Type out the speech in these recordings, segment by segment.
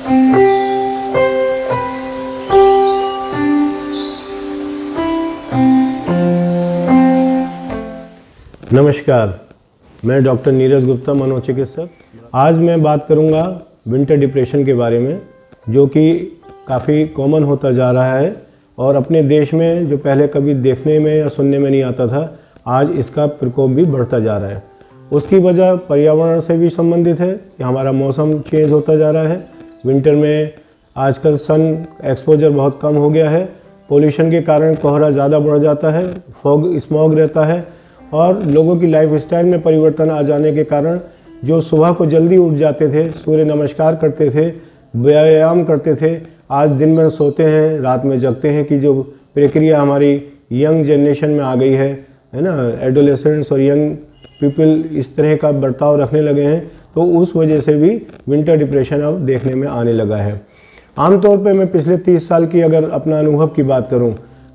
नमस्कार, मैं डॉक्टर नीरज गुप्ता, मनोचिकित्सक। आज मैं बात करूंगा विंटर डिप्रेशन के बारे में, जो कि काफ़ी कॉमन होता जा रहा है और अपने देश में जो पहले कभी देखने में या सुनने में नहीं आता था, आज इसका प्रकोप भी बढ़ता जा रहा है। उसकी वजह पर्यावरण से भी संबंधित है कि हमारा मौसम चेंज होता जा रहा है। विंटर में आजकल सन एक्सपोजर बहुत कम हो गया है, पोल्यूशन के कारण कोहरा ज़्यादा बढ़ जाता है, स्मॉग रहता है और लोगों की लाइफस्टाइल में परिवर्तन आ जाने के कारण जो सुबह को जल्दी उठ जाते थे, सूर्य नमस्कार करते थे, व्यायाम करते थे, आज दिन में सोते हैं, रात में जगते हैं कि जो प्रक्रिया हमारी यंग जनरेशन में आ गई है ना, एडोलेसेंट्स और यंग पीपल इस तरह का बर्ताव रखने लगे हैं, तो उस वजह से भी विंटर डिप्रेशन अब देखने में आने लगा है। आमतौर पर मैं पिछले 30 साल की अगर अपना अनुभव की बात करूं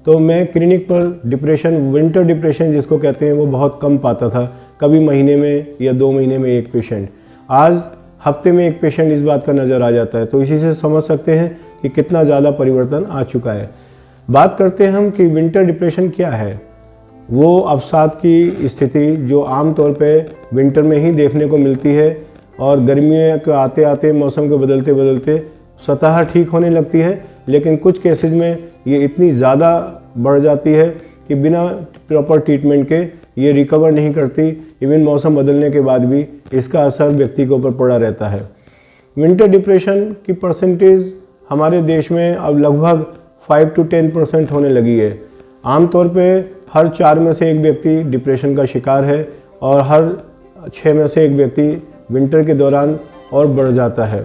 तो मैं क्लिनिक पर डिप्रेशन, विंटर डिप्रेशन जिसको कहते हैं, वो बहुत कम पाता था। कभी महीने में या 2 महीने में एक पेशेंट, आज हफ्ते में एक पेशेंट इस बात का नज़र आ जाता है। तो इसी से समझ सकते हैं कि कितना ज़्यादा परिवर्तन आ चुका है। बात करते हैं हम कि विंटर डिप्रेशन क्या है। वो अवसाद की स्थिति जो आमतौर पे विंटर में ही देखने को मिलती है और गर्मियों के आते आते, मौसम के बदलते बदलते स्वतः ठीक होने लगती है, लेकिन कुछ केसेस में ये इतनी ज़्यादा बढ़ जाती है कि बिना प्रॉपर ट्रीटमेंट के ये रिकवर नहीं करती। इवन मौसम बदलने के बाद भी इसका असर व्यक्ति के ऊपर पड़ा रहता है। विंटर डिप्रेशन की परसेंटेज हमारे देश में अब लगभग 5 to 10% होने लगी है। आमतौर पे हर 4 में से एक व्यक्ति डिप्रेशन का शिकार है और हर 6 में से एक व्यक्ति विंटर के दौरान और बढ़ जाता है।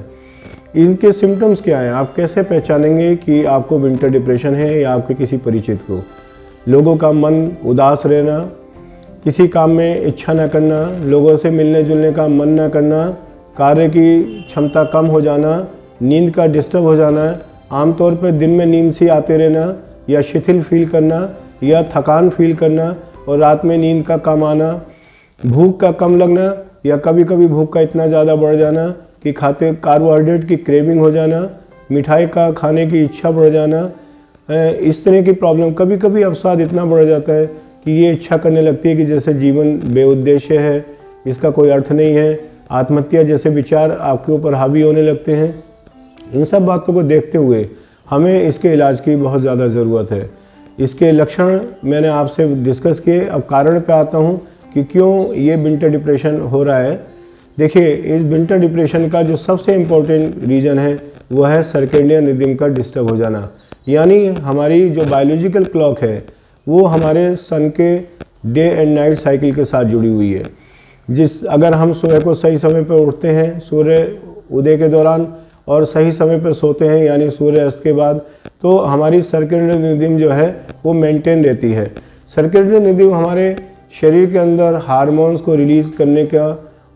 इनके सिम्टम्स क्या हैं? आप कैसे पहचानेंगे कि आपको विंटर डिप्रेशन है या आपके किसी परिचित को? लोगों का मन उदास रहना, किसी काम में इच्छा न करना, लोगों से मिलने जुलने का मन न करना, कार्य की क्षमता कम हो जाना, नींद का डिस्टर्ब हो जाना, आमतौर पर दिन में नींद सी आते रहना या शिथिल फील करना या थकान फील करना और रात में नींद का कम आना, भूख का कम लगना या कभी कभी भूख का इतना ज़्यादा बढ़ जाना कि खाते कार्बोहाइड्रेट की क्रेविंग हो जाना, मिठाई का खाने की इच्छा बढ़ जाना, इस तरह की प्रॉब्लम। कभी कभी अवसाद इतना बढ़ जाता है कि ये इच्छा करने लगती है कि जैसे जीवन बेउद्देश्य है, इसका कोई अर्थ नहीं है, आत्महत्या जैसे विचार आपके ऊपर हावी होने लगते हैं। इन सब बातों को देखते हुए हमें इसके इलाज की बहुत ज़्यादा ज़रूरत है। इसके लक्षण मैंने आपसे डिस्कस किए। अब कारण पे आता हूँ कि क्यों ये विंटर डिप्रेशन हो रहा है। देखिए, इस विंटर डिप्रेशन का जो सबसे इम्पोर्टेंट रीज़न है वो है सर्केडियन रिदम का डिस्टर्ब हो जाना। यानी हमारी जो बायोलॉजिकल क्लॉक है वो हमारे सन के डे एंड नाइट साइकिल के साथ जुड़ी हुई है। अगर हम सुबह को सही समय पर उठते हैं सूर्य उदय के दौरान और सही समय पर सोते हैं यानी सूर्य अस्त के बाद, तो हमारी सर्केडियन रिदम जो है वो मेंटेन रहती है। सर्केडियन रिदम हमारे शरीर के अंदर हार्मोन्स को रिलीज़ करने का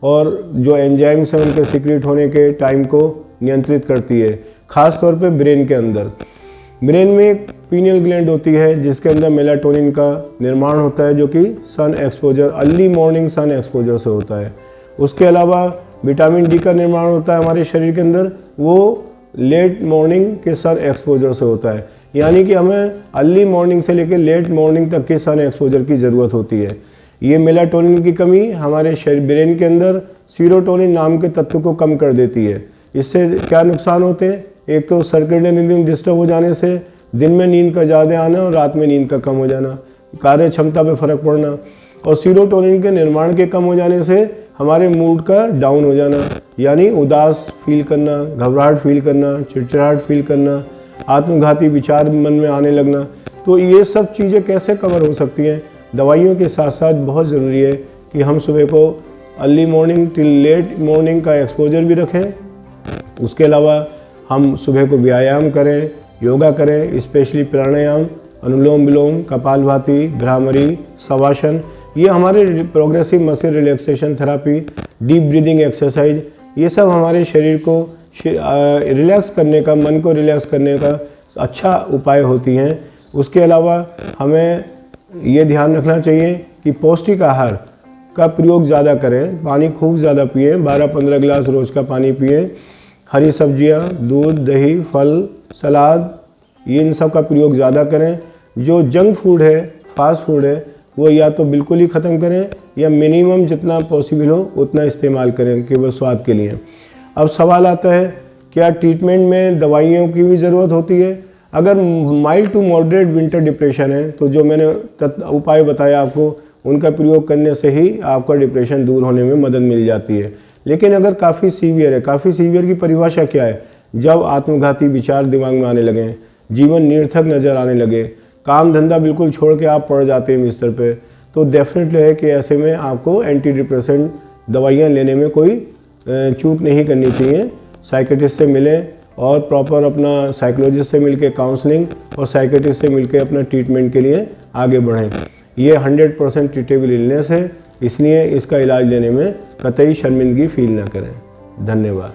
और जो एंजाइम्स हैं उनके सीक्रेट होने के टाइम को नियंत्रित करती है। ख़ास तौर पे ब्रेन के अंदर, ब्रेन में एक पीनियल ग्लैंड होती है जिसके अंदर मेलाटोनिन का निर्माण होता है, जो कि sun exposure, early morning sun exposure से होता है। उसके अलावा विटामिन डी का निर्माण होता है हमारे शरीर के अंदर, वो लेट मॉर्निंग के सन एक्सपोजर से होता है। यानी कि हमें अर्ली मॉर्निंग से लेकर लेट मॉर्निंग तक के सन एक्सपोजर की ज़रूरत होती है। ये मेलाटोनिन की कमी हमारे ब्रेन के अंदर सीरोटोनिन नाम के तत्व को कम कर देती है। इससे क्या नुकसान होते हैं? एक तो सर्केडियन रिदम डिस्टर्ब हो जाने से दिन में नींद का ज़्यादा आना और रात में नींद का कम हो जाना, कार्य क्षमता पे फर्क पड़ना, और सीरोटोनिन के निर्माण के कम हो जाने से हमारे मूड का डाउन हो जाना, यानी उदास फील करना, घबराहट फील करना, चिड़चिड़ाहट फील करना, आत्मघाती विचार मन में आने लगना। तो ये सब चीज़ें कैसे कवर हो सकती हैं? दवाइयों के साथ साथ बहुत ज़रूरी है कि हम सुबह को early morning till late morning का एक्सपोजर भी रखें। उसके अलावा हम सुबह को व्यायाम करें, योगा करें, स्पेशली प्राणायाम, अनुलोम विलोम, कपालभाति, भ्रामरी, शवासन। ये हमारे progressive muscle relaxation therapy, deep breathing exercise, ये सब हमारे शरीर को रिलैक्स करने का, मन को रिलैक्स करने का अच्छा उपाय होती हैं। उसके अलावा हमें ये ध्यान रखना चाहिए कि पौष्टिक आहार का प्रयोग ज़्यादा करें, पानी खूब ज़्यादा पिएं, 12-15 गिलास रोज़ का पानी पिएं। हरी सब्जियां, दूध, दही, फल, सलाद, ये इन सब का प्रयोग ज़्यादा करें। जो जंक फूड है, फास्ट फूड है, वो या तो बिल्कुल ही ख़त्म करें या मिनिमम जितना पॉसिबल हो उतना इस्तेमाल करें केवल स्वाद के लिए। अब सवाल आता है, क्या ट्रीटमेंट में दवाइयों की भी ज़रूरत होती है? अगर mild to moderate winter depression है तो जो मैंने उपाय बताया आपको, उनका प्रयोग करने से ही आपका डिप्रेशन दूर होने में मदद मिल जाती है। लेकिन अगर काफ़ी सीवियर है, काफ़ी सीवियर की परिभाषा क्या है? जब आत्मघाती विचार दिमाग में आने लगें, जीवन निरर्थक नज़र आने लगे, काम धंधा बिल्कुल छोड़ के आप पड़ जाते हैं बिस्तर पे, तो डेफिनेटली है कि ऐसे में आपको एंटी डिप्रेसेंट दवाइयाँ लेने में कोई चूक नहीं करनी चाहिए। साइकेट्रिस्ट से मिलें और प्रॉपर अपना साइकोलॉजिस्ट से मिलके काउंसलिंग और साइकेट्रिस्ट से मिलके अपना ट्रीटमेंट के लिए आगे बढ़ें। ये 100% ट्रीटेबल इलनेस है, इसलिए इसका इलाज लेने में कतई शर्मिंदगी फील ना करें। धन्यवाद।